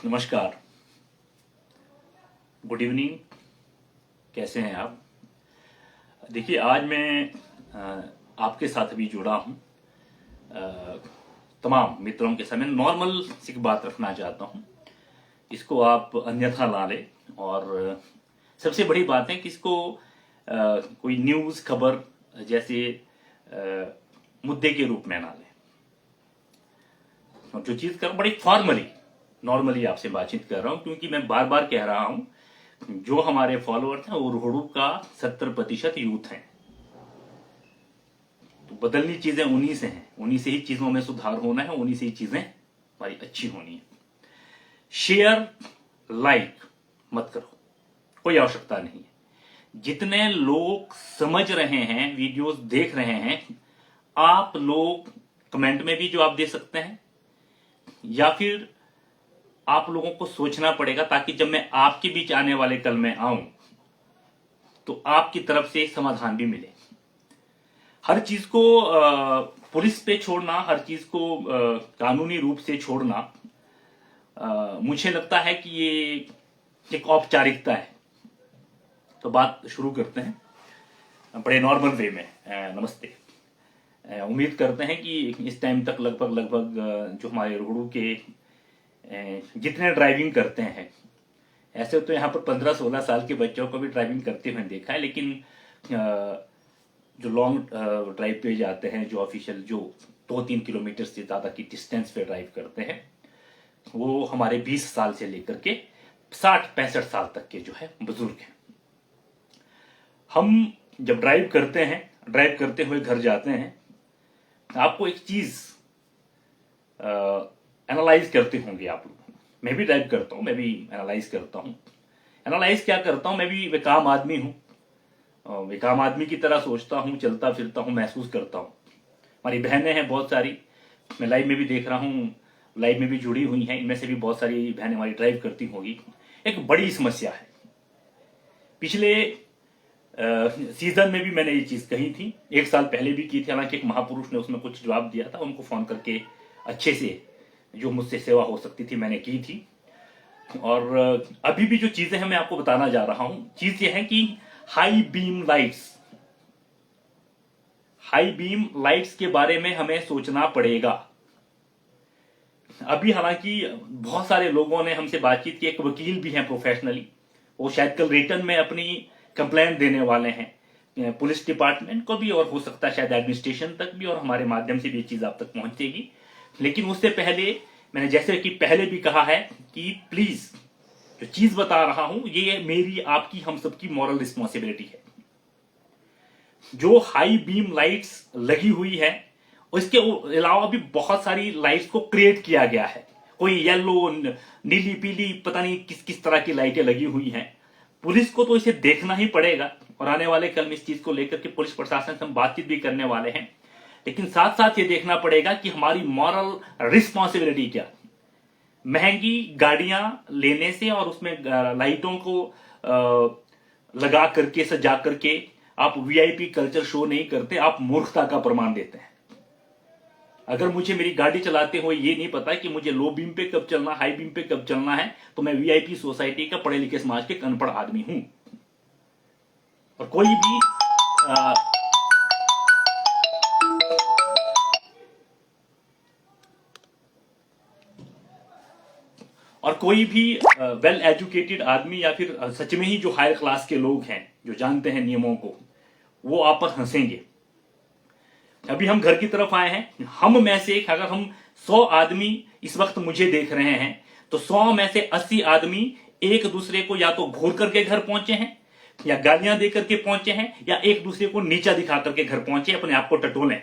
नमस्कार। Good evening. कैसे हैं आप? देखिए, आज मैं आपके साथ भी जुड़ा हूं। तमाम मित्रों के सामने नॉर्मल सी बात रखना चाहता हूं। इसको आप अन्यथा ना लें। और सबसे बड़ी बात है कि इसको कोई न्यूज़ खबर जैसे मुद्दे के रूप में ना लें। और जो चीज़ कर बड़ी फॉर्मली नॉर्मली आपसे बातचीत कर रहा हूं, क्योंकि मैं बार बार कह रहा हूं जो हमारे फॉलोअर्स हैं वो रोहड़ू का 70% यूथ है। तो बदलनी चीजें उन्हीं से हैं, उन्हीं से ही चीजों में सुधार होना है, उन्हीं से ही चीजें हमारी अच्छी होनी है। शेयर लाइक मत करो, कोई आवश्यकता नहीं है। जितने लोग समझ रहे हैं, वीडियोस देख रहे हैं, आप लोग कमेंट में भी जवाब दे सकते हैं, या फिर आप लोगों को सोचना पड़ेगा, ताकि जब मैं आपके बीच आने वाले कल में आऊं तो आपकी तरफ से समाधान भी मिले। हर चीज को पुलिस पे छोड़ना, हर चीज को कानूनी रूप से छोड़ना, मुझे लगता है कि ये एक औपचारिकता है। तो बात शुरू करते हैं बड़े नॉर्मल वे में। नमस्ते। उम्मीद करते हैं कि इस टाइम तक लगभग जो हमारे रोहड़ू के जितने ड्राइविंग करते हैं, ऐसे तो यहाँ पर 15-16 साल के बच्चों को भी ड्राइविंग करते हुए देखा है, लेकिन जो लॉन्ग ड्राइव पे जाते हैं, जो ऑफिशियल जो 2-3 किलोमीटर से ज़्यादा की डिस्टेंस पे ड्राइव करते हैं, वो हमारे 20 साल से लेकर के 60-65 साल तक के जो है बुजुर्ग हैं। हम जब ड्राइव करते हैं, ड्राइव करते हुए घर जाते हैं, आपको एक चीज एनालाइज करते होंगे आप लोग। मैं भी ड्राइव करता हूं, मैं भी एनालाइज करता हूं। एनालाइज क्या करता हूं, मैं भी एक आम आदमी हूं, एक आम आदमी की तरह सोचता हूं, चलता फिरता हूं, महसूस करता हूं। हमारी बहनें हैं बहुत सारी, मैं लाइव में भी देख रहा हूं, लाइव में भी जुड़ी हुई हैं। इनमें से भी बहुत सारी बहनें हमारी ड्राइव करती होंगी। एक बड़ी समस्या है। पिछले सीजन में भी मैंने ये चीज कही थी, 1 साल पहले भी की थी, हालांकि एक महापुरुष ने उसमें कुछ जवाब दिया था। उनको फोन करके अच्छे से जो मुझसे सेवा हो सकती थी मैंने की थी। और अभी भी जो चीजें हैं मैं आपको बताना जा रहा हूं। चीज ये है कि हाई बीम लाइट्स के बारे में हमें सोचना पड़ेगा। अभी हालांकि बहुत सारे लोगों ने हमसे बातचीत की, एक वकील भी हैं प्रोफेशनली, वो शायद कल रिटर्न में अपनी कंप्लेंट देने वाले हैं पुलिस डिपार्टमेंट को भी, और हो सकता है शायद एडमिनिस्ट्रेशन तक भी, और हमारे माध्यम से भी ये चीज आप तक पहुंचेगी। लेकिन उससे पहले मैंने जैसे कि पहले भी कहा है कि प्लीज जो चीज बता रहा हूं ये मेरी, आपकी, हम सबकी मॉरल रिस्पॉन्सिबिलिटी है। जो हाई बीम लाइट्स लगी हुई है, उसके अलावा भी बहुत सारी लाइट्स को क्रिएट किया गया है। कोई येलो, नीली, पीली, पता नहीं किस किस तरह की लाइटें लगी हुई हैं। पुलिस को तो इसे देखना ही पड़ेगा, और आने वाले कल में इस चीज को लेकर के पुलिस प्रशासन से हम बातचीत भी करने वाले हैं। लेकिन साथ साथ ये देखना पड़ेगा कि हमारी मॉरल रिस्पॉन्सिबिलिटी क्या। महंगी गाड़ियां लेने से और उसमें लाइटों को लगा करके, सजा करके आप वीआईपी कल्चर शो नहीं करते, आप मूर्खता का प्रमाण देते हैं। अगर मुझे मेरी गाड़ी चलाते हुए ये नहीं पता कि मुझे लो बीम पे कब चलना, हाई बीम पे कब चलना है, तो मैं वीआईपी सोसाइटी का, पढ़े लिखे समाज के अनपढ़ आदमी हूं। और कोई भी वेल एजुकेटेड आदमी, या फिर सच में ही जो हायर क्लास के लोग हैं, जो जानते हैं नियमों को, वो आप पर हंसेंगे। अभी हम घर की तरफ आए हैं, हम में से अगर हम 100 आदमी इस वक्त मुझे देख रहे हैं, तो 100 में से 80 आदमी एक दूसरे को या तो घूर करके घर पहुंचे हैं, या गालियां दे करके पहुंचे हैं, या एक दूसरे को नीचा दिखा करके घर पहुंचे, अपने आप को टटोलें।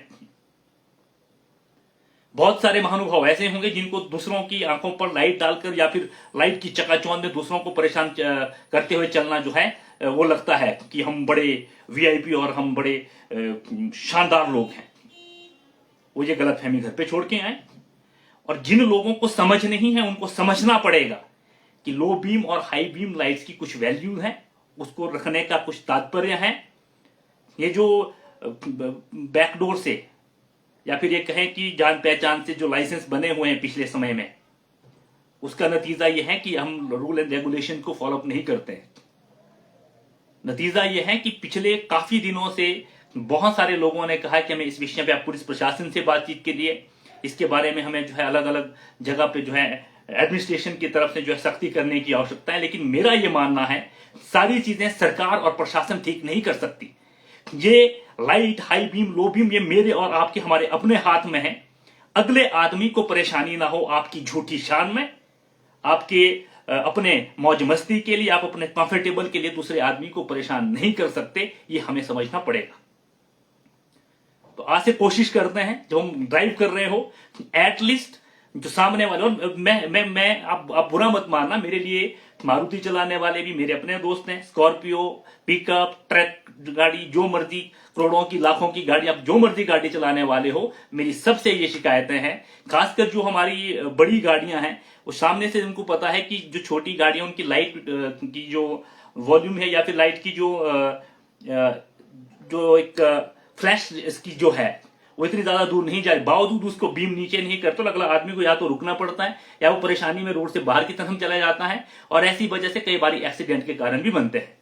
बहुत सारे महानुभाव ऐसे होंगे जिनको दूसरों की आंखों पर लाइट डालकर, या फिर लाइट की चकाचौंध में दूसरों को परेशान करते हुए चलना जो है, वो लगता है कि हम बड़े वीआईपी और हम बड़े शानदार लोग हैं। वो ये गलतफहमी घर पे छोड़ के आए। और जिन लोगों को समझ नहीं है, उनको समझना पड़ेगा कि लो बीम और हाई बीम लाइट्स की कुछ वैल्यू है, उसको रखने का कुछ तात्पर्य है। ये जो बैकडोर से, या फिर ये कहें कि जान पहचान से जो लाइसेंस बने हुए हैं पिछले समय में, उसका नतीजा यह है कि हम रूल एंड रेगुलेशन को फॉलोअप नहीं करते हैं। नतीजा यह है कि पिछले काफी दिनों से बहुत सारे लोगों ने कहा कि हमें इस विषय पे आप पुलिस प्रशासन से बातचीत के लिए, इसके बारे में हमें जो है अलग अलग जगह पे जो है एडमिनिस्ट्रेशन की तरफ से जो है सख्ती करने की आवश्यकता है। लेकिन मेरा यह मानना है सारी चीजें सरकार और प्रशासन ठीक नहीं कर सकती। ये light, high beam, low beam, ये मेरे और आपके, हमारे अपने हाथ में है। अगले आदमी को परेशानी ना हो आपकी झूठी शान में, आपके अपने मौज मस्ती के लिए, आप अपने कंफर्टेबल के लिए दूसरे आदमी को परेशान नहीं कर सकते, ये हमें समझना पड़ेगा। तो आज से कोशिश करते हैं जब हम ड्राइव कर रहे हो, एटलीस्ट जो सामने वाले, और मैं आप बुरा मत मानना, मेरे लिए मारुति चलाने वाले भी मेरे अपने दोस्त हैं। स्कॉर्पियो, पिकअप, ट्रक गाड़ी, जो मर्जी, करोड़ों की, लाखों की गाड़ी, आप जो मर्जी गाड़ी चलाने वाले हो, मेरी सबसे ये शिकायतें हैं। खासकर जो हमारी बड़ी गाड़ियां हैं, वो सामने से उनको पता है कि जो छोटी गाड़ियां, उनकी लाइट की जो वॉल्यूम है या फिर लाइट की जो एक फ्लैश इसकी जो है वो इतनी ज्यादा दूर नहीं जाए, बावजूद उसको बीम नीचे नहीं करते, तो अगला आदमी को या तो रुकना पड़ता है या वो परेशानी में रोड से बाहर की तरफ चला जाता है। और ऐसी वजह से कई बार एक्सीडेंट के कारण भी बनते हैं।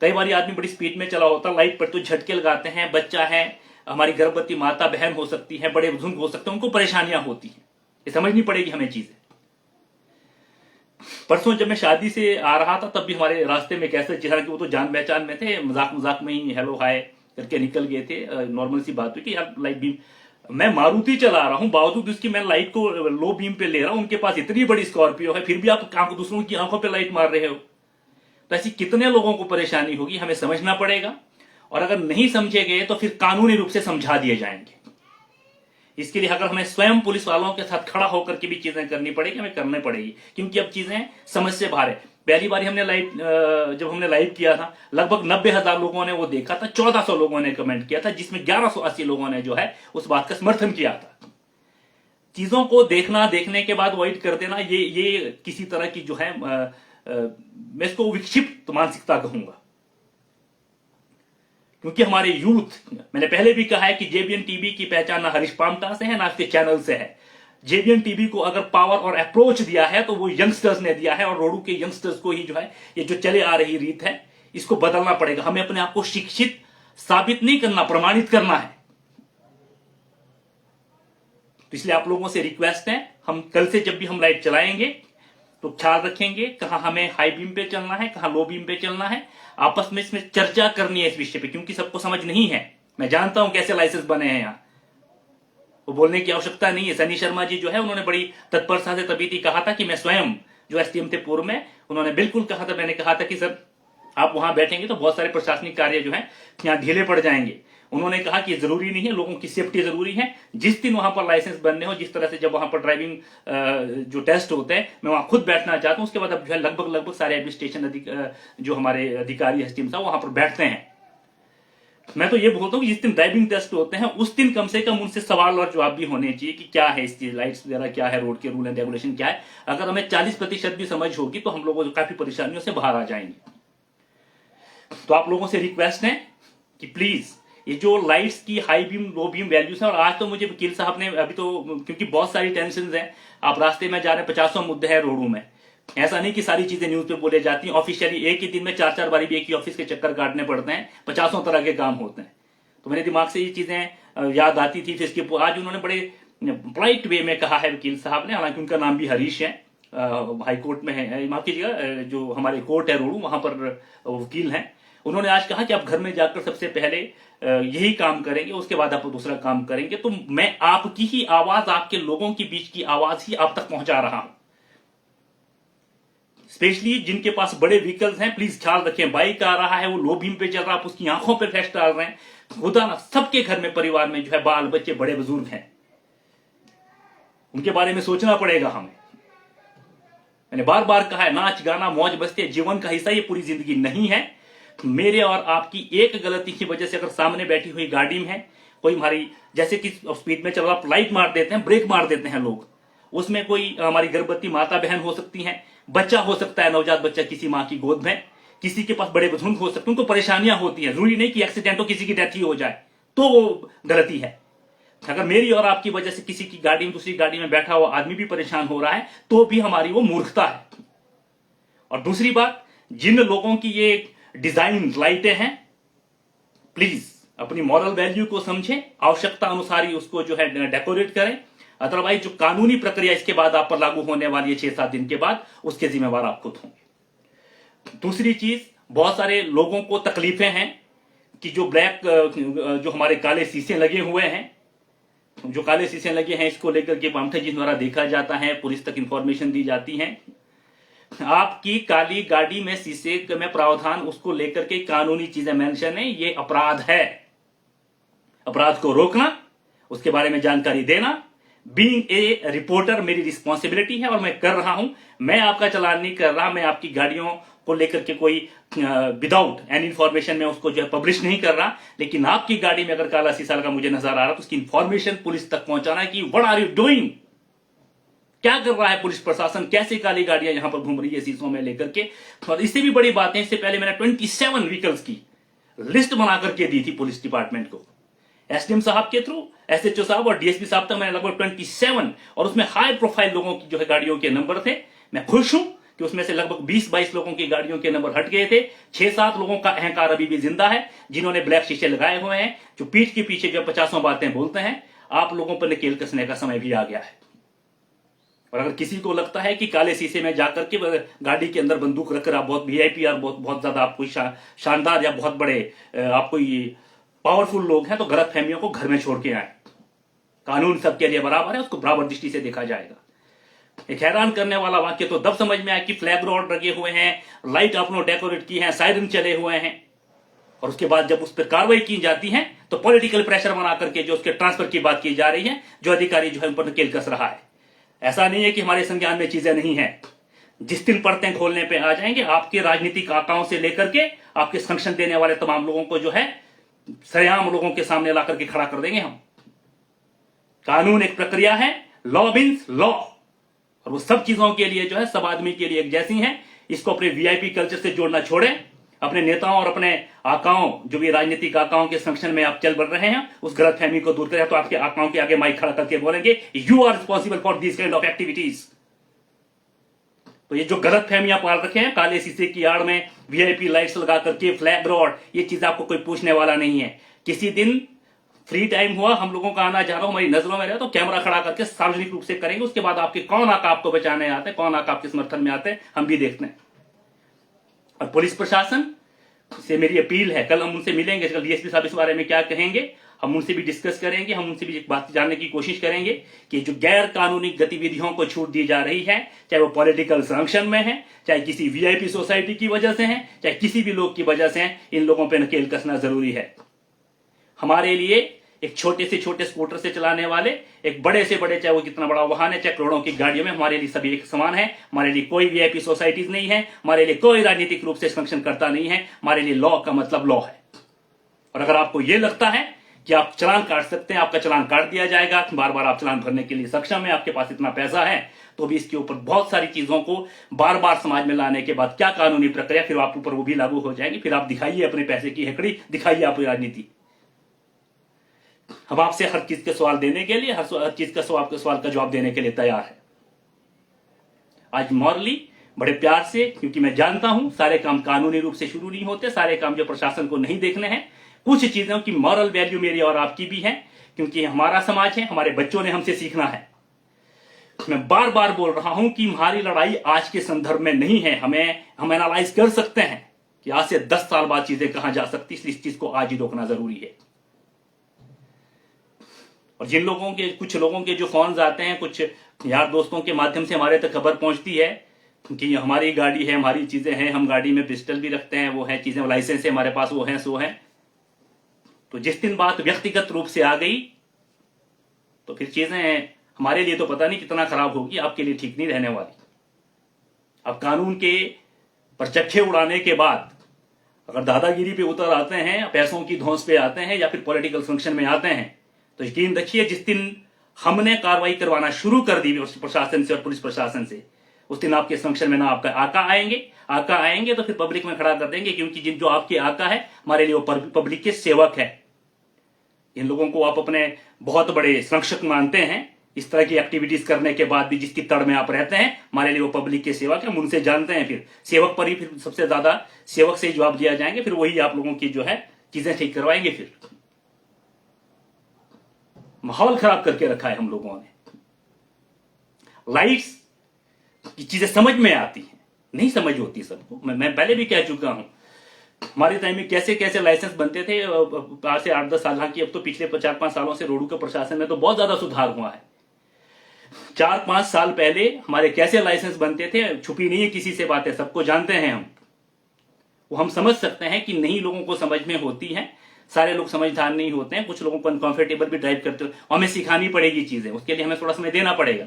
कई बार आदमी बड़ी स्पीड में चला होता, लाइट पर तो झटके लगाते हैं, बच्चा है, हमारी गर्भवती माता बहन हो सकती है, बड़े बुजुर्ग हो सकते हैं, उनको परेशानियां होती हैं। ये समझनी पड़ेगी हमें चीजें। परसों जब मैं शादी से आ रहा था, तब भी हमारे रास्ते में कैसे चेहरा कि वो तो जान पहचान में थे, मजाक मजाक में ही हेलो हाय करके निकल गए थे। नॉर्मल सी बात हुई कि यार लाइट बीम, मैं मारुति चला रहा हूं, बावजूद उसकी मैं लाइट को लो बीम पे ले रहा हूं, उनके पास इतनी बड़ी स्कॉर्पियो है, फिर भी आप दूसरों की आंखों पे लाइट मार रहे हो। तो ऐसी कितने लोगों को परेशानी होगी, हमें समझना पड़ेगा। और अगर नहीं समझे गए तो फिर कानूनी रूप से समझा दिए जाएंगे। इसके लिए अगर हमें स्वयं पुलिस वालों के साथ खड़ा होकर के भी चीजें करनी पड़ेगी, हमें करनी पड़ेगी, क्योंकि अब चीजें समझ से बाहर है। पहली बार हमने जब हमने लाइव किया था, लगभग 90,000 लोगों ने वो देखा था, 1400 लोगों ने कमेंट किया था, जिसमें 1180 लोगों ने जो है उस बात का समर्थन किया था। चीजों को देखने के बाद अवॉइड कर देना, ये किसी तरह की जो है मैं इसको विक्षिप्त मानसिकता कहूंगा। क्योंकि हमारे यूथ, मैंने पहले भी कहा है कि जेबीएन टीवी की पहचान ना हरीश पामटा से है ना इसके चैनल से है। जेबीएन टीवी को अगर पावर और अप्रोच दिया है तो वो यंगस्टर्स ने दिया है, और रोडू के यंगस्टर्स को ही जो है ये जो चले आ रही रीत है इसको बदलना पड़ेगा। हमें अपने आप को शिक्षित साबित नहीं करना, प्रमाणित करना है। तो इसलिए आप लोगों से रिक्वेस्ट है, हम कल से जब भी हम लाइट चलाएंगे तो ख्याल रखेंगे कहां हमें हाई बीम पे चलना है, कहां लो बीम पे चलना है। आपस में इसमें चर्चा करनी है इस विषय पे, क्योंकि सबको समझ नहीं है। मैं जानता हूं कैसे लाइसेंस बने हैं, यहां वो बोलने की आवश्यकता नहीं है। सनी शर्मा जी जो है उन्होंने बड़ी तत्परता से तभी थी कहा था कि मैं स्वयं जो एसटीएम थे पूर्व में, उन्होंने बिल्कुल कहा था, मैंने कहा था कि सर आप वहां बैठेंगे तो बहुत सारे प्रशासनिक कार्य जो है यहाँ ढीले पड़ जाएंगे। उन्होंने कहा कि जरूरी नहीं है, लोगों की सेफ्टी जरूरी है। जिस दिन वहां पर लाइसेंस बनने हो, जिस तरह से जब वहां पर ड्राइविंग जो टेस्ट होते हैं, मैं वहां खुद बैठना चाहता हूं। उसके बाद अब जो है लगभग सारे एडमिनिस्ट्रेशन जो हमारे अधिकारी एसटीएम साहब वहां पर बैठते हैं। मैं तो ये बोलता हूँ कि जिस दिन ड्राइविंग टेस्ट होते हैं उस दिन कम से कम उनसे सवाल और जवाब भी होने चाहिए कि क्या है इसकी लाइट्स वगैरह, क्या है रोड के रूल एंड रेगुलेशन क्या है। अगर हमें 40% भी समझ होगी तो हम लोगों को काफी परेशानियों से बाहर आ जाएंगे। तो आप लोगों से रिक्वेस्ट है कि प्लीज ये जो लाइट्स की high beam low beam values है, और आज तो मुझे वकील साहब ने अभी तो, क्योंकि बहुत सारी टेंशन है, आप रास्ते में जा रहे हैं, 50 मुद्दे हैं रोडों में। ऐसा नहीं कि सारी चीजें न्यूज पे बोले जाती हैं, ऑफिशियली एक ही दिन में 4-4 बारी भी एक ही ऑफिस के चक्कर काटने पड़ते हैं, 50 तरह के काम होते हैं। तो मेरे दिमाग से ये चीजें याद आती थी। फिर इसके आज उन्होंने बड़े पोलाइट वे में कहा है वकील साहब ने, हालांकि उनका नाम भी हरीश है, हाई कोर्ट में है, माफ कीजिएगा जो हमारे कोर्ट है रोडू, वहां पर वकील हैं। उन्होंने आज कहा कि आप घर में जाकर सबसे पहले यही काम करेंगे, उसके बाद आप दूसरा काम करेंगे। तो मैं आपकी ही आवाज, आपके लोगों के बीच की आवाज ही आप तक पहुंचा रहा हूं। स्पेशली जिनके पास बड़े व्हीकल्स हैं, प्लीज ख्याल रखें, बाइक आ रहा है, वो लो बीम पे चल रहा है, आप उसकी आंखों पे फ्लैश डाल रहे हैं। खुदा ना सबके घर में, परिवार में जो है बाल बच्चे बड़े बुजुर्ग हैं, उनके बारे में सोचना पड़ेगा हमें। मैंने बार बार कहा है, नाच गाना मौज मस्ती जीवन का हिस्सा, ये पूरी जिंदगी नहीं है। मेरे और आपकी एक गलती की वजह से अगर सामने बैठी हुई गाड़ी में है कोई, हमारी जैसे कि स्पीड में चल रहा, लाइट मार देते हैं, ब्रेक मार देते हैं लोग, उसमें कोई हमारी गर्भवती माता बहन हो सकती है, बच्चा हो सकता है, नवजात बच्चा किसी माँ की गोद में, किसी के पास बड़े बुजुर्ग हो सकते हैं, उनको परेशानियां होती हैं। जरूरी नहीं कि एक्सीडेंट हो, किसी की डेथ ही हो जाए तो वो गलती है। अगर मेरी और आपकी वजह से किसी की गाड़ी में, दूसरी गाड़ी में बैठा हुआ आदमी भी परेशान हो रहा है, तो भी हमारी वो मूर्खता है। और दूसरी बात, जिन लोगों की ये डिजाइन लाइटें हैं, प्लीज अपनी मॉरल वैल्यू को समझें, आवश्यकता अनुसार ही उसको जो है डेकोरेट करें। अदरवाइज जो कानूनी प्रक्रिया इसके बाद आप पर लागू होने वाली है 6-7 दिन के बाद, उसके जिम्मेवार आप खुद होंगे। दूसरी चीज, बहुत सारे लोगों को तकलीफें हैं कि जो हमारे काले शीशे लगे हुए हैं, जो काले शीशे लगे हैं, इसको लेकर के बामठा जी द्वारा देखा जाता है, पुलिस तक इंफॉर्मेशन दी जाती है। आपकी काली गाड़ी में शीशे में प्रावधान, उसको लेकर के कानूनी चीजें मेंशन है, ये अपराध है। अपराध को रोकना, उसके बारे में जानकारी देना, बीइंग ए रिपोर्टर मेरी रिस्पॉन्सिबिलिटी है और मैं कर रहा हूं। मैं आपका चालान नहीं कर रहा, मैं आपकी गाड़ियों को लेकर के कोई विदाउट एनी इंफॉर्मेशन में उसको जो है पब्लिश नहीं कर रहा, लेकिन आपकी गाड़ी में अगर काला शीशा लगा मुझे नजर आ रहा तो उसकी इंफॉर्मेशन पुलिस तक पहुंचाना है कि व्हाट आर यू डूइंग, क्या कर रहा है पुलिस प्रशासन, कैसे काली गाड़ियां यहां पर घूम रही है शीशों में लेकर के। और इससे भी बड़ी बात है, इससे पहले मैंने 27 व्हीकल्स की लिस्ट बना करके दी थी पुलिस डिपार्टमेंट को, एसडीएम साहब के थ्रू, एसएचओ साहब और डीएसपी साहब तक मैंने लगभग 27, और उसमें हाई प्रोफाइल लोगों की जो है गाड़ियों के नंबर थे। मैं खुश हूं कि उसमें से लगभग 20-22 लोगों की गाड़ियों के नंबर हट गए थे। 6-7 लोगों का अहंकार अभी भी जिंदा है, जिन्होंने ब्लैक शीशे लगाए हुए हैं, जो पीठ के पीछे जो 50 बातें बोलते हैं। आप लोगों पर नकेल कसने का समय भी आ गया है। और अगर किसी को लगता है कि काले शीशे में जाकर के गाड़ी के अंदर बंदूक रखकर आप बहुत वीआईपी और बहुत ज्यादा आप कोई शानदार या बहुत बड़े आप कोई पावरफुल लोग हैं, तो गलत फहमियों को घर में छोड़ के आए। कानून सबके लिए बराबर है, उसको बराबर दृष्टि से देखा जाएगा। एक हैरान करने वाला वाक्य तो तब समझ में आया कि फ्लैग रॉड लगे हुए हैं, लाइट आपने डेकोरेट की है, सायरन चले हुए हैं, और उसके बाद जब उस पर कार्रवाई की जाती है तो पॉलिटिकल प्रेशर बना करके जो उसके ट्रांसफर की बात की जा रही है, जो अधिकारी जो है उन पर नकेल कस रहा है। ऐसा नहीं है कि हमारे संज्ञान में चीजें नहीं है। जिस दिन परतें खोलने पे आ जाएंगे, आपके राजनीतिक आकाओं से लेकर के आपके संरक्षण देने वाले तमाम लोगों को जो है सरेआम लोगों के सामने ला करके खड़ा कर देंगे हम। कानून एक प्रक्रिया है, लॉ मीन्स लॉ, और वो सब चीजों के लिए जो है सब आदमी के लिए एक जैसी है। इसको अपने वीआईपी कल्चर से जोड़ना छोड़ें। अपने नेताओं और अपने आकाओं, जो भी राजनीतिक आकाओं के संरक्षण में आप चल बढ़ रहे हैं, उस गलतफहमी को दूर करें। तो आपके आकाओं के आगे माइक खड़ा करके बोलेंगे, you are responsible for this kind of activities. तो ये जो गलतफहमियां पाल रखे हैं, काले शीशे की आड़ में वीआईपी लाइट्स लगा करके, फ्लैग रॉड, ये चीज आपको कोई पूछने वाला नहीं है। किसी दिन फ्री टाइम हुआ, हम लोगों का आना जाना हमारी नजरों में रहे, तो कैमरा खड़ा करके सार्वजनिक रूप से करेंगे। उसके बाद आपके कौन आका आपको बचाने आते हैं, कौन आका आपके समर्थन में आते हैं, हम भी देखते हैं। और पुलिस प्रशासन से मेरी अपील है, कल हम उनसे मिलेंगे, कल डीएसपी साहब इस बारे में क्या कहेंगे, हम उनसे भी डिस्कस करेंगे। हम उनसे भी एक बात जानने की कोशिश करेंगे कि जो गैर कानूनी गतिविधियों को छूट दी जा रही है, चाहे वो पॉलिटिकल संरक्षण में है, चाहे किसी वीआईपी सोसाइटी की वजह से है, चाहे किसी भी लोग की वजह से है, इन लोगों पर नकेल कसना जरूरी है। हमारे लिए एक छोटे से छोटे स्कूटर से चलाने वाले, एक बड़े से बड़े, चाहे वो कितना बड़ा वाहन है, चाहे करोड़ों की गाड़ियों में, हमारे लिए सभी एक समान है। हमारे लिए कोई वीआईपी सोसाइटीज नहीं है, हमारे लिए कोई राजनीतिक रूप से संरक्षण करता नहीं है। हमारे लिए लॉ का मतलब लॉ है। और अगर आपको यह लगता है कि आप चालान काट सकते हैं, आपका चालान काट दिया जाएगा, बार बार आप चालान भरने के लिए सक्षम है, आपके पास इतना पैसा है, तो भी इसके ऊपर बहुत सारी चीजों को बार बार समाज में लाने के बाद क्या कानूनी प्रक्रिया, फिर आप ऊपर वो भी लागू हो जाएंगी। फिर आप दिखाइए अपने पैसे की हेकड़ी, दिखाइए आप राजनीति। हम आपसे हर चीज के सवाल देने के लिए, हर चीज का सवाल का जवाब देने के लिए तैयार है। आज मॉरली बड़े प्यार से, क्योंकि मैं जानता हूं सारे काम कानूनी रूप से शुरू नहीं होते, सारे काम जो प्रशासन को नहीं देखने हैं, कुछ चीजों की मॉरल वैल्यू मेरी और आपकी भी है, क्योंकि हमारा समाज है, हमारे बच्चों ने हमसे सीखना है। मैं बार बार बोल रहा हूं कि हमारी लड़ाई आज के संदर्भ में नहीं है। हम एनालाइज कर सकते हैं कि आज से 10 साल बाद चीजें कहां जा सकती, इसलिए इस चीज को आज ही रोकना जरूरी है। और जिन लोगों के, कुछ लोगों के जो फोन आते हैं, कुछ यार दोस्तों के माध्यम से हमारे तक खबर पहुंचती है कि हमारी गाड़ी है, हमारी चीजें हैं, हम गाड़ी में पिस्टल भी रखते हैं, वो है चीजें, लाइसेंस है हमारे पास, वो है सो है। तो जिस दिन बात व्यक्तिगत रूप से आ गई तो फिर चीजें हमारे लिए तो पता नहीं कितना खराब होगी, आपके लिए ठीक नहीं रहने वाली। अब कानून के परचक्खे उड़ाने के बाद अगर दादागिरी पे उतर आते हैं, पैसों की धौंस पे आते हैं, या फिर पॉलिटिकल फंक्शन में आते हैं, तो यकीन रखिए जिस दिन हमने कार्रवाई करवाना शुरू कर दी प्रशासन से और पुलिस प्रशासन से, उस दिन आपके फंक्शन में ना आपका आका आएंगे तो फिर पब्लिक में खड़ा कर देंगे, क्योंकि जो आपके आका है हमारे लिए वो पब्लिक के सेवक है। इन लोगों को आप अपने बहुत बड़े संरक्षक मानते हैं, इस तरह की एक्टिविटीज करने के बाद भी जिसकी तड़ में आप रहते हैं, हमारे लिए वो पब्लिक के सेवक है, हम उनसे जानते हैं। फिर सेवक पर ही फिर सबसे ज्यादा सेवक से ही जवाब दिया जाएंगे, फिर वही आप लोगों की जो है चीजें ठीक करवाएंगे। फिर माहौल खराब करके रखा है हम लोगों ने। लाइट्स की चीजें समझ में आती हैं, नहीं समझ होती सबको। मैं पहले भी कह चुका हूं, हमारे टाइम में कैसे कैसे लाइसेंस बनते थे, आज से 8-10 साल की। अब तो पिछले 4-5 सालों से रोडू के प्रशासन में तो बहुत ज्यादा सुधार हुआ है। 4-5 साल पहले हमारे कैसे लाइसेंस बनते थे, छुपी नहीं है किसी से बातें, सबको जानते हैं हम। वो हम समझ सकते हैं कि नहीं लोगों को समझ में होती है, सारे लोग समझदार नहीं होते हैं, कुछ लोगों को अनकंफर्टेबल भी ड्राइव करते हो, हमें सिखानी पड़ेगी चीजें, उसके लिए हमें थोड़ा समय देना पड़ेगा।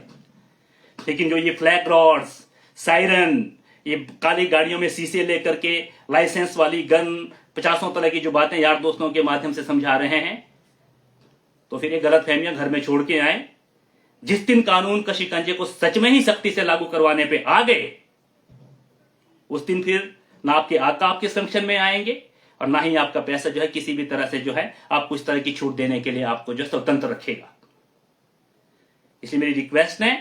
लेकिन जो ये फ्लैग रॉड्स, सायरन, ये काली गाड़ियों में शीशे लेकर के लाइसेंस वाली गन, 50 तरह की जो बातें यार दोस्तों के माध्यम से समझा रहे हैं, तो फिर ये गलत फहमियां घर में छोड़ के आए। जिस दिन कानून का शिकंजे को सच में ही सख्ती से लागू करवाने पे आ गए, उस दिन फिर ना आपके आका आपके संरक्षण में आएंगे और ना ही आपका पैसा जो है किसी भी तरह से जो है आपको इस तरह की छूट देने के लिए आपको जो स्वतंत्र रखेगा। इसलिए मेरी रिक्वेस्ट है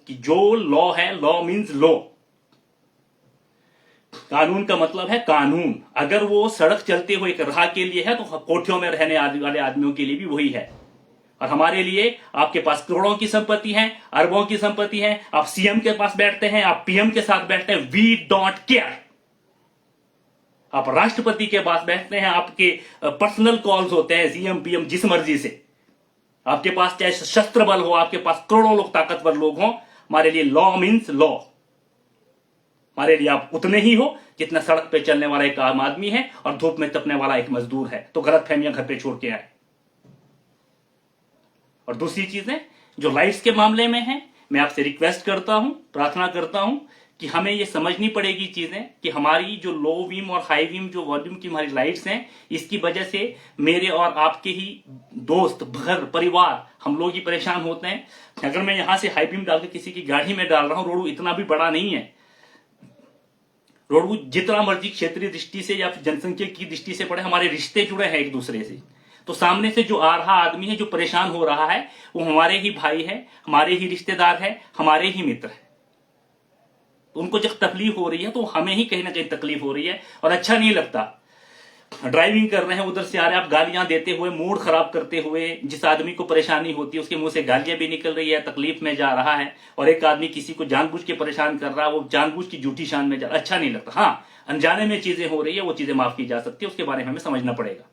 कि जो लॉ है, लॉ मीन्स लॉ। कानून का मतलब है कानून। अगर वो सड़क चलते हुए एक राह के लिए है तो कोठियों में रहने वाले आदमियों के लिए भी वही है। और हमारे लिए, आपके पास करोड़ों की संपत्ति है, अरबों की संपत्ति है, आप सीएम के पास बैठते हैं, आप पीएम के साथ बैठते हैं, वी डोंट केयर। आप राष्ट्रपति के पास बैठते हैं, आपके पर्सनल कॉल्स होते हैं, सीएम पीएम जिस मर्जी से। आपके पास चाहे शस्त्र बल हो, आपके पास करोड़ों लोग, ताकतवर लोग हों, हमारे लिए लॉ मीन्स लॉ। हमारे लिए आप उतने ही हो जितना सड़क पे चलने वाला एक आम आदमी है और धूप में तपने वाला एक मजदूर है। तो गलत फहमियां घर पे छोड़ के आए। और दूसरी चीजें जो लाइट्स के मामले में है, मैं आपसे रिक्वेस्ट करता हूं, प्रार्थना करता हूं कि हमें ये समझनी पड़ेगी चीजें कि हमारी जो लो बीम और हाई बीम जो वॉल्यूम की हमारी लाइट्स हैं, इसकी वजह से मेरे और आपके ही दोस्त, घर, परिवार, हम लोग ही परेशान होते हैं। अगर मैं यहां से हाई बीम डाल के किसी की गाड़ी में डाल रहा हूं, रोड इतना भी बड़ा नहीं है, रोड जितना मर्जी क्षेत्रीय दृष्टि से या जनसंख्या की दृष्टि से पड़े, हमारे रिश्ते जुड़े हैं एक दूसरे से। तो सामने से जो आ रहा आदमी है, जो परेशान हो रहा है, वो हमारे ही भाई है, हमारे ही रिश्तेदार है, हमारे ही मित्र है। तो उनको जब तकलीफ हो रही है तो हमें ही कहीं ना कहीं तकलीफ हो रही है और अच्छा नहीं लगता। ड्राइविंग कर रहे हैं, उधर से आ रहे हैं, आप गालियां देते हुए, मूड खराब करते हुए, जिस आदमी को परेशानी होती है उसके मुंह से गालियां भी निकल रही है, तकलीफ में जा रहा है, और एक आदमी किसी को जानबूझ के परेशान कर रहा है, वो जानबूझ की झूठी शान में जा रहा है, अच्छा नहीं लगता। हाँ, अनजाने में चीजें हो रही है, वो चीजें माफ की जा सकती है, उसके बारे में हमें समझना पड़ेगा।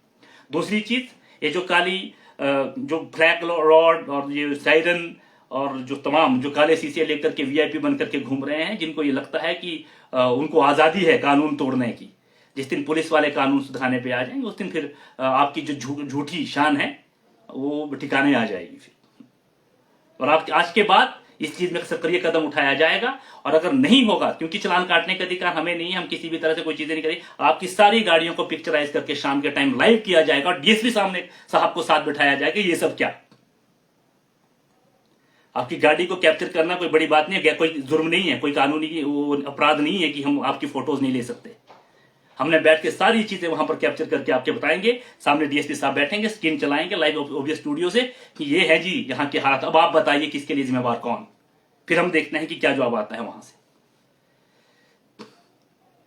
दूसरी चीज, ये जो काली जो फ्लैग रॉड और ये सायरन और जो तमाम जो काले शीशे लेकर के वीआईपी बनकर के घूम रहे हैं, जिनको ये लगता है कि उनको आजादी है कानून तोड़ने की, जिस दिन पुलिस वाले कानून सुधारने पे आ जाएंगे, उस दिन फिर आपकी जो झूठी शान है वो ठिकाने आ जाएगी फिर। और आप आज के बाद इस चीज में सक्रिय कदम उठाया जाएगा। और अगर नहीं होगा, क्योंकि चालान काटने का अधिकार हमें नहीं है, हम किसी भी तरह से कोई चीजें नहीं करेंगे, आपकी सारी गाड़ियों को पिक्चराइज करके शाम के टाइम लाइव किया जाएगा और डीएसपी सामने साहब को साथ बिठाया जाएगा। ये सब क्या, आपकी गाड़ी को कैप्चर करना कोई बड़ी बात नहीं है, कोई जुर्म नहीं है, कोई कानूनी वो अपराध नहीं है कि हम आपकी फोटोज नहीं ले सकते। हमने बैठ के सारी चीजें वहां पर कैप्चर करके आपके बताएंगे, सामने डीएसपी साहब बैठेंगे, स्क्रीन चलाएंगे लाइव ओबीएस स्टूडियो से कि ये है जी यहाँ के हालात, अब आप बताइए किसके लिए जिम्मेवार कौन। फिर हम देखते हैं कि क्या जवाब आता है वहां से।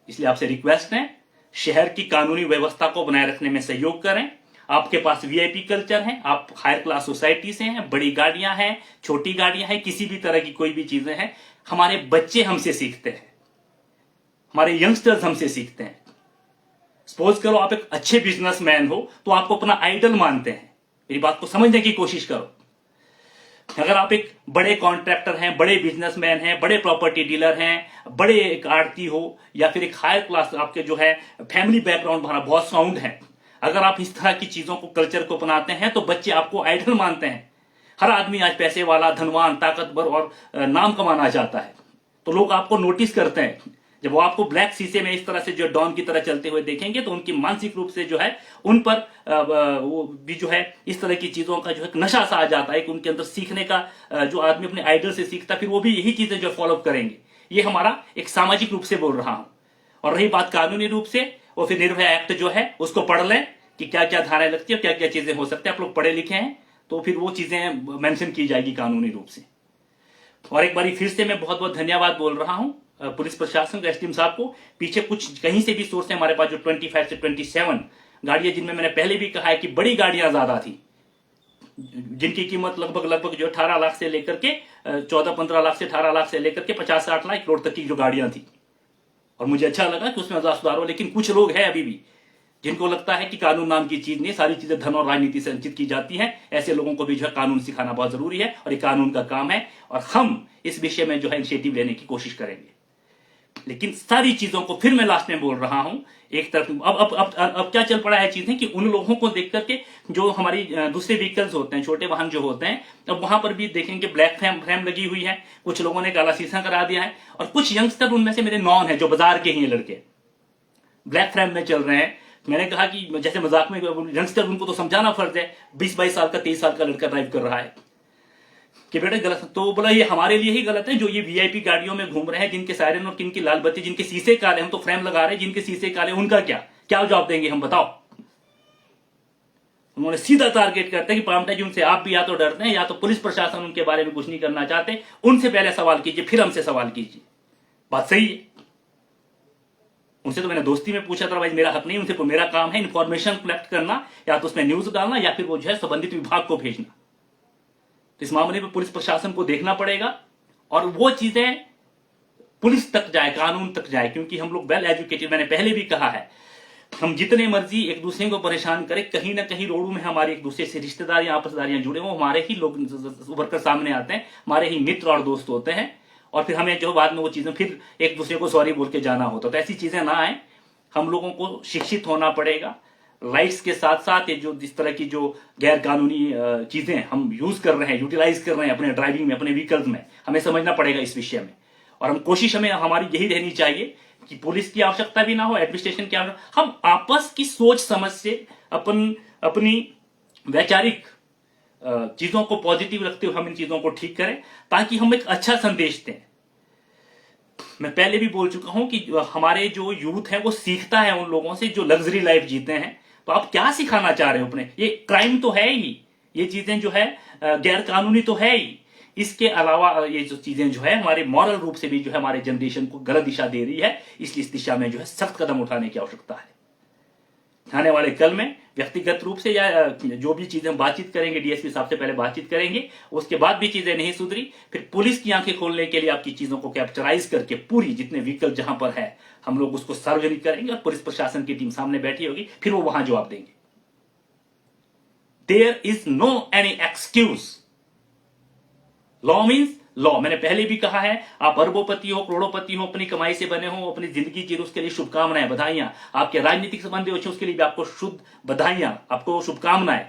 इसलिए आपसे रिक्वेस्ट है, शहर की कानूनी व्यवस्था को बनाए रखने में सहयोग करें। आपके पास वीआईपी कल्चर है, आप हायर क्लास सोसाइटी से हैं, बड़ी गाड़ियां हैं, छोटी गाड़ियां हैं, किसी भी तरह की कोई भी चीजें हैं, हमारे बच्चे हमसे सीखते हैं, हमारे यंगस्टर्स हमसे सीखते हैं। सपोज करो आप एक अच्छे बिजनेसमैन हो तो आपको अपना आइडल मानते हैं, मेरी बात को समझने की कोशिश करो। अगर आप एक बड़े कॉन्ट्रैक्टर हैं, बड़े बिजनेसमैन हैं, बड़े प्रॉपर्टी डीलर हैं, बड़े एक आड़ती हो, या फिर एक हायर क्लास आपके जो है फैमिली बैकग्राउंड हमारा बहुत साउंड है, अगर आप इस तरह की चीजों को, कल्चर को अपनाते हैं तो बच्चे आपको आइडल मानते हैं। हर आदमी आज पैसे वाला, धनवान, ताकतवर और नाम कमाना चाहता है, तो लोग आपको नोटिस करते हैं। जब वो आपको ब्लैक शीशे में इस तरह से जो डॉन की तरह चलते हुए देखेंगे तो उनकी मानसिक रूप से जो है उन पर वो भी जो है इस तरह की चीजों का जो है नशा सा आ जाता है कि उनके अंदर सीखने का, जो आदमी अपने आइडल से सीखता है फिर वो भी यही चीजें जो फॉलो करेंगे। ये हमारा एक सामाजिक रूप से बोल रहा हूं। और रही बात कानूनी रूप से, वो फिर निर्भया एक्ट जो है उसको पढ़ लें कि क्या क्या धाराएं लगती है, क्या क्या चीजें हो सकती है। आप लोग पढ़े लिखे हैं तो फिर वो चीजें मेंशन की जाएगी कानूनी रूप से। और एक बारी फिर से मैं बहुत बहुत धन्यवाद बोल रहा हूं पुलिस प्रशासन को, एसडीएम साहब को। पीछे कुछ कहीं से भी सोर्स है हमारे पास, जो 25 से 27 गाड़ियां, जिनमें मैंने पहले भी कहा है कि बड़ी गाड़ियां ज्यादा थी, जिनकी कीमत लगभग जो 18 लाख से लेकर के 14-15 लाख से 18 लाख से लेकर के 50-60 लाख करोड़ तक की जो गाड़ियां थी। और मुझे अच्छा लगा कि उसमें सुधार हो। लेकिन कुछ लोग हैं अभी भी जिनको लगता है कि कानून नाम की चीज नहीं, सारी चीजें धन और राजनीति से अंचित की जाती हैं। ऐसे लोगों को भी जो है कानून सिखाना बहुत जरूरी है और ये कानून का काम है। और हम इस विषय में जो है इनिशिएटिव लेने की कोशिश करेंगे। लेकिन सारी चीजों को फिर मैं लास्ट में बोल रहा हूं, एक तरफ अब क्या चल पड़ा है चीजें कि उन लोगों को देख करके जो हमारी दूसरे व्हीकल्स होते हैं, छोटे वाहन जो होते हैं, अब वहां पर भी देखेंगे ब्लैक फ्रेम लगी हुई है, कुछ लोगों ने काला शीशा करा दिया है। और कुछ यंगस्टर उनमें से मेरे नॉन है जो बाजार के ही लड़के ब्लैक फ्रेम में चल रहे हैं। मैंने कहा कि जैसे मजाक में यंगस्टर, उनको तो समझाना फर्ज है। 20-22 साल का 23 साल का लड़का ड्राइव कर रहा है कि बेटा गलत, तो बोला ये हमारे लिए ही गलत है जो ये वीआईपी गाड़ियों में घूम रहे हैं, जिनके सायरन और जिनकी लाल बत्ती, जिनके शीशे काले, हम तो फ्रेम लगा रहे हैं, जिनके शीशे काले, उनका क्या जवाब देंगे हम, बताओ। उन्होंने सीधा टारगेट करते हैं कि पामटा जी, उनसे आप भी या तो डरते हैं या तो पुलिस प्रशासन उनके बारे में कुछ नहीं करना चाहते। उनसे पहले सवाल कीजिए, फिर हमसे सवाल कीजिए। बात सही है। उनसे तो मैंने दोस्ती में पूछा था, भाई मेरा हक नहीं, उनसे मेरा काम है इंफॉर्मेशन कलेक्ट करना, या तो उसमें न्यूज डालना या फिर वो जो है संबंधित विभाग को भेजना। तो इस मामले में पुलिस प्रशासन को देखना पड़ेगा और वो चीजें पुलिस तक जाए, कानून तक जाए। क्योंकि हम लोग वेल एजुकेटेड, मैंने पहले भी कहा है, हम जितने मर्जी एक दूसरे को परेशान करें, कहीं ना कहीं रोडों में हमारे एक दूसरे से रिश्तेदारियां, आपसदारियां जुड़े हो, हमारे ही लोग उभर कर सामने आते हैं, हमारे ही मित्र और दोस्त होते हैं। और फिर हमें जो बाद में वो चीजें फिर एक दूसरे को सॉरी बोल के जाना होता, तो ऐसी चीजें ना आए। हम लोगों को शिक्षित होना पड़ेगा। राइट्स के साथ साथ ये जो जिस तरह की जो गैर कानूनी चीजें हम यूज कर रहे हैं, यूटिलाइज कर रहे हैं अपने ड्राइविंग में, अपने व्हीकल्स में, हमें समझना पड़ेगा इस विषय में। और हम कोशिश हमें हमारी यही रहनी चाहिए कि पुलिस की आवश्यकता भी ना हो, एडमिनिस्ट्रेशन की आवश्यकता, हम आपस की सोच समझ से अपनी वैचारिक चीजों को पॉजिटिव रखते हुए हम इन चीजों को ठीक करें, ताकि हम एक अच्छा संदेश दें। मैं पहले भी बोल चुका हूं कि हमारे जो यूथ है वो सीखता है उन लोगों से जो लग्जरी लाइफ जीते हैं। तो आप क्या सिखाना चाह रहे हो अपने, ये क्राइम तो है ही, ये चीजें जो है गैर कानूनी तो है ही। इसके अलावा ये जो चीजें जो है हमारे मॉरल रूप से भी जो है हमारे जनरेशन को गलत दिशा दे रही है। इसलिए इस दिशा में जो है सख्त कदम उठाने की आवश्यकता है। आने वाले कल में व्यक्तिगत रूप से या जो भी चीजें हम बातचीत करेंगे, डीएसपी साहब से पहले बातचीत करेंगे, उसके बाद भी चीजें नहीं सुधरी, फिर पुलिस की आंखें खोलने के लिए आपकी चीजों को कैप्चराइज करके पूरी जितने व्हीकल जहां पर है हम लोग उसको सार्वजनिक करेंगे और पुलिस प्रशासन की टीम सामने बैठी होगी, फिर वो वहां जवाब देंगे। There is no any excuse. Law means law. मैंने पहले भी कहा है, आप अरबोपति हो, करोड़ोपति हो, अपनी कमाई से बने हो, अपनी जिंदगी जी, उसके लिए शुभकामनाएं, बधाइयां। आपके राजनीतिक संबंधी हो उसके लिए भी आपको शुद्ध बधाइयां, आपको शुभकामनाएं।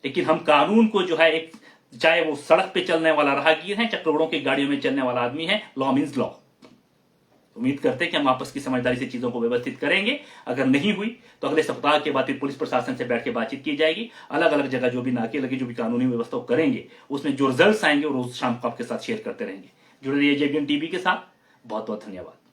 लेकिन हम कानून को जो है एक, चाहे वो सड़क पे चलने वाला राहगीर है, चाहे करोड़ों की गाड़ियों में चलने वाला आदमी है, लॉ मीन्स लॉ। उम्मीद करते हैं कि हम आपस की समझदारी से चीजों को व्यवस्थित करेंगे। अगर नहीं हुई तो अगले सप्ताह के बाद फिर पुलिस प्रशासन से बैठ के बातचीत की जाएगी। अलग अलग जगह जो भी नाके लगे, जो भी कानूनी व्यवस्था करेंगे, उसमें जो रिजल्ट आएंगे वो रोज शाम को आपके साथ शेयर करते रहेंगे। जुड़े रहिए जेबीएन टीवी के साथ। बहुत बहुत धन्यवाद।